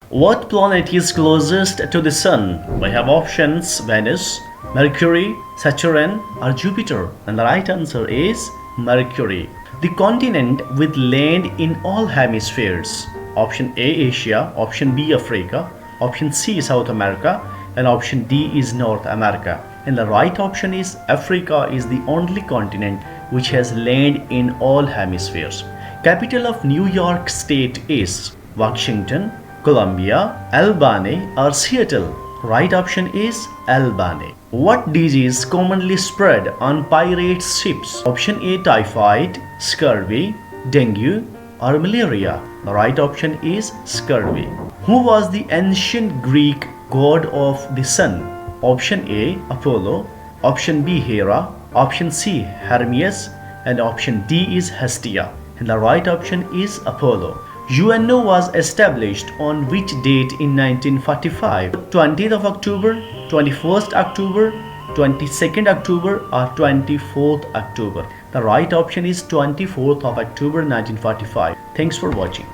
What planet is closest to the Sun? We have options: Venus, Mercury, Saturn, or Jupiter. And the right answer is Mercury. The continent with land in all hemispheres. Option A, Asia. Option B, Africa. Option C, South America. And option D is North America. And the right option is Africa is the only continent which has land in all hemispheres. Capital of New York State is Washington, Columbia, Albany, or Seattle. Right option is Albany. What disease commonly spread on pirate ships? Option A, typhoid, scurvy, dengue, or malaria. The right option is scurvy. Who was the ancient Greek god of the sun? Option A, Apollo. Option B, Hera. Option C, Hermes. And option D is Hestia. And the right option is Apollo. UNO was established on which date in 1945? 20th of October, 21st October, 22nd October, or 24th October. The right option is 24th of October 1945. Thanks for watching.